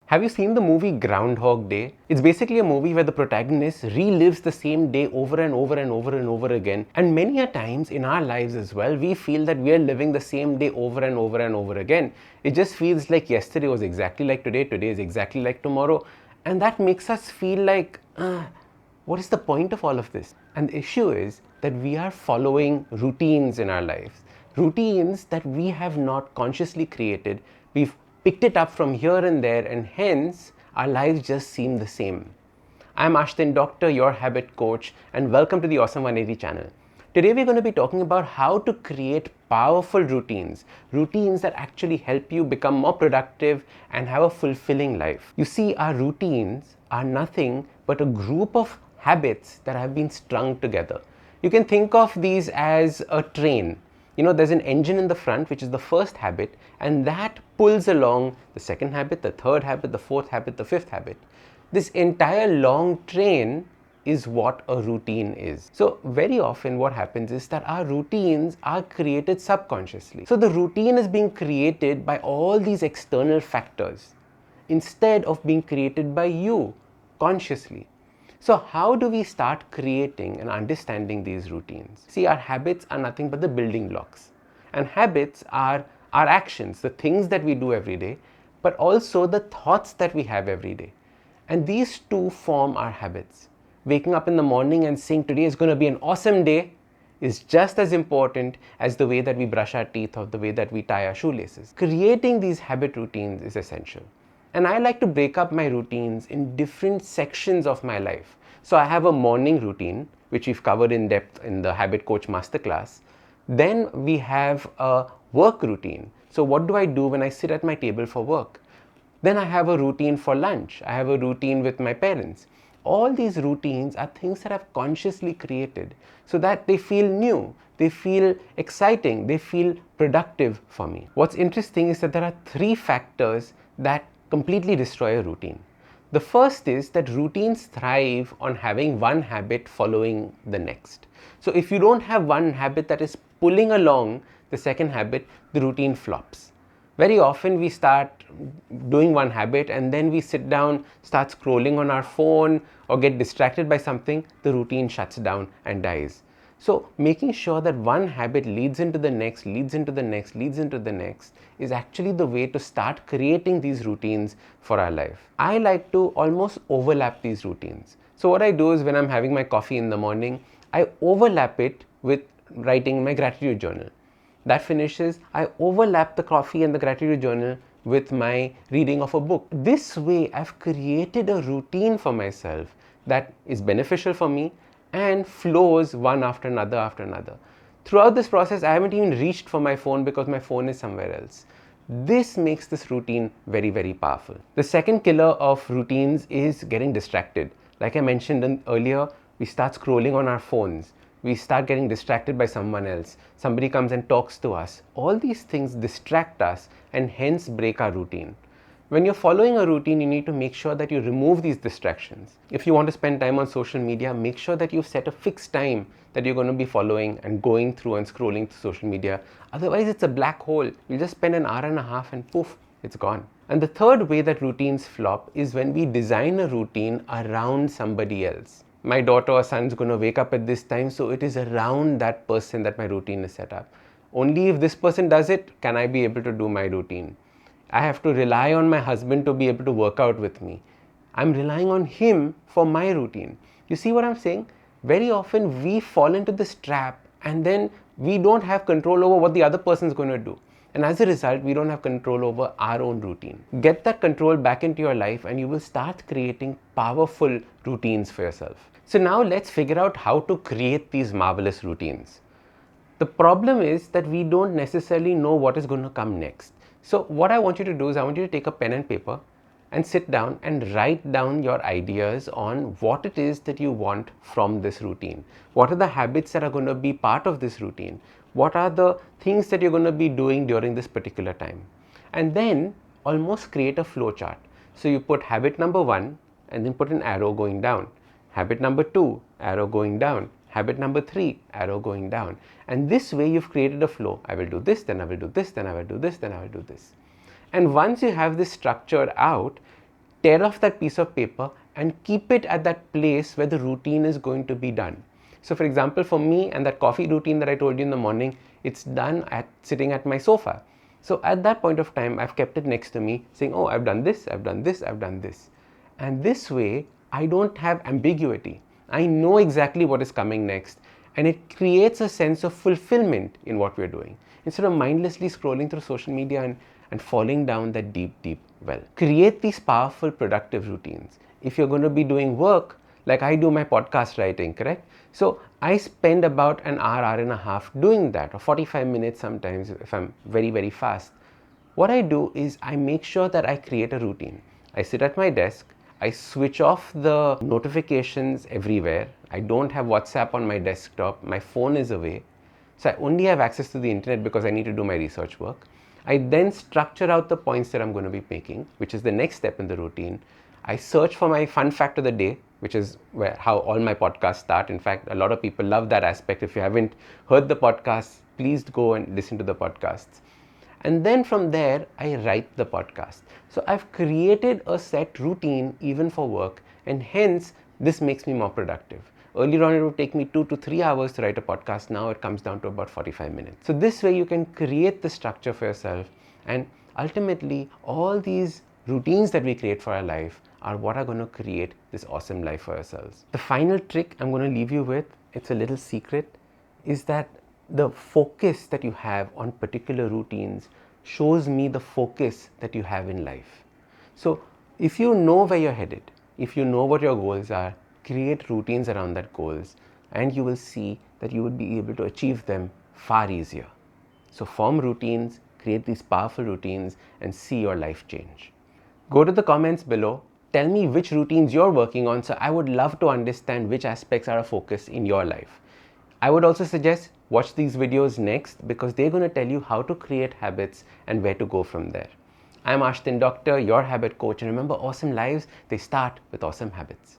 Have you seen the movie Groundhog Day? It's basically a movie where the protagonist relives the same day over and over and over and over again. And many a times in our lives as well, we feel that we are living the same day over and over and over again. It just feels like yesterday was exactly like today, today is exactly like tomorrow. And that makes us feel like, what is the point of all of this? And the issue is that we are following routines in our lives. Routines that we have not consciously created. We've picked it up from here and there, and hence our lives just seem the same. I'm Ashton Doctor, your habit coach, and welcome to the Awesome 180 channel. Today we're going to be talking about how to create powerful routines that actually help you become more productive and have a fulfilling life. You see, our routines are nothing but a group of habits that have been strung together. You can think of these as a train. There's an engine in the front, which is the first habit, and that pulls along the second habit, the third habit, the fourth habit, the fifth habit. This entire long train is what a routine is. So very often what happens is that our routines are created subconsciously. So the routine is being created by all these external factors instead of being created by you consciously. So how do we start creating and understanding these routines? See, our habits are nothing but the building blocks. And habits are our actions, the things that we do every day, but also the thoughts that we have every day. And these two form our habits. Waking up in the morning and saying today is going to be an awesome day is just as important as the way that we brush our teeth or the way that we tie our shoelaces. Creating these habit routines is essential. And I like to break up my routines in different sections of my life. So I have a morning routine, which we've covered in depth in the Habit Coach Masterclass. Then we have a work routine. So what do I do when I sit at my table for work? Then I have a routine for lunch. I have a routine with my parents. All these routines are things that I've consciously created so that they feel new, they feel exciting, they feel productive for me. What's interesting is that there are three factors that completely destroy a routine. The first is that routines thrive on having one habit following the next. So if you don't have one habit that is pulling along the second habit, the routine flops. Very often we start doing one habit and then we sit down, start scrolling on our phone or get distracted by something, the routine shuts down and dies. So making sure that one habit leads into the next, leads into the next, leads into the next is actually the way to start creating these routines for our life. I like to almost overlap these routines. So what I do is when I'm having my coffee in the morning, I overlap it with writing my gratitude journal. That finishes, I overlap the coffee and the gratitude journal with my reading of a book. This way I've created a routine for myself that is beneficial for me and flows one after another. Throughout this process, I haven't even reached for my phone because my phone is somewhere else. This makes this routine very, very powerful. The second killer of routines is getting distracted. Like I mentioned earlier, we start scrolling on our phones. We start getting distracted by someone else. Somebody comes and talks to us. All these things distract us and hence break our routine. When you're following a routine, you need to make sure that you remove these distractions. If you want to spend time on social media, make sure that you set a fixed time that you're going to be following and going through and scrolling through social media. Otherwise, it's a black hole. You'll just spend an hour and a half and poof, it's gone. And the third way that routines flop is when we design a routine around somebody else. My daughter or son is going to wake up at this time, so it is around that person that my routine is set up. Only if this person does it, can I be able to do my routine. I have to rely on my husband to be able to work out with me. I'm relying on him for my routine. You see what I'm saying? Very often we fall into this trap and then we don't have control over what the other person is going to do. And as a result, we don't have control over our own routine. Get that control back into your life and you will start creating powerful routines for yourself. So now let's figure out how to create these marvelous routines. The problem is that we don't necessarily know what is going to come next. So what I want you to do is I want you to take a pen and paper and sit down and write down your ideas on what it is that you want from this routine. What are the habits that are going to be part of this routine? What are the things that you're going to be doing during this particular time? And then almost create a flow chart. So you put habit number 1 and then put an arrow going down. Habit number 2, arrow going down. Habit number 3, arrow going down. And this way you've created a flow. I will do this, then I will do this, then I will do this, then I will do this. And once you have this structured out, tear off that piece of paper and keep it at that place where the routine is going to be done. So for example, for me and that coffee routine that I told you in the morning, it's done at sitting at my sofa. So at that point of time, I've kept it next to me saying, oh, I've done this, I've done this, I've done this. And this way, I don't have ambiguity. I know exactly what is coming next, and it creates a sense of fulfillment in what we're doing instead of mindlessly scrolling through social media and falling down that deep well. Create these powerful productive routines. If you're going to be doing work, like I do my podcast writing, correct? So I spend about an hour and a half doing that, or 45 minutes sometimes if I'm very fast. What I do is I make sure that I create a routine. I sit at my desk, I switch off the notifications everywhere. I don't have WhatsApp on my desktop, my phone is away. So I only have access to the internet because I need to do my research work. I then structure out the points that I'm going to be making, which is the next step in the routine. I search for my fun fact of the day, which is how all my podcasts start. In fact, a lot of people love that aspect. If you haven't heard the podcasts, please go and listen to the podcasts. And then from there, I write the podcast. So I've created a set routine even for work, and hence this makes me more productive. Earlier on, it would take me 2 to 3 hours to write a podcast. Now it comes down to about 45 minutes. So this way you can create the structure for yourself, and ultimately all these routines that we create for our life are what are going to create this awesome life for ourselves. The final trick I'm going to leave you with, it's a little secret, is that the focus that you have on particular routines shows me the focus that you have in life. So if you know where you're headed, if you know what your goals are, create routines around that goals, and you will see that you will be able to achieve them far easier. So form routines, create these powerful routines, and see your life change. Go to the comments below. Tell me which routines you're working on, so I would love to understand which aspects are a focus in your life. I would also suggest watch these videos next, because they're going to tell you how to create habits and where to go from there. I'm Ashton Doctor, your habit coach, and remember, awesome lives, they start with awesome habits.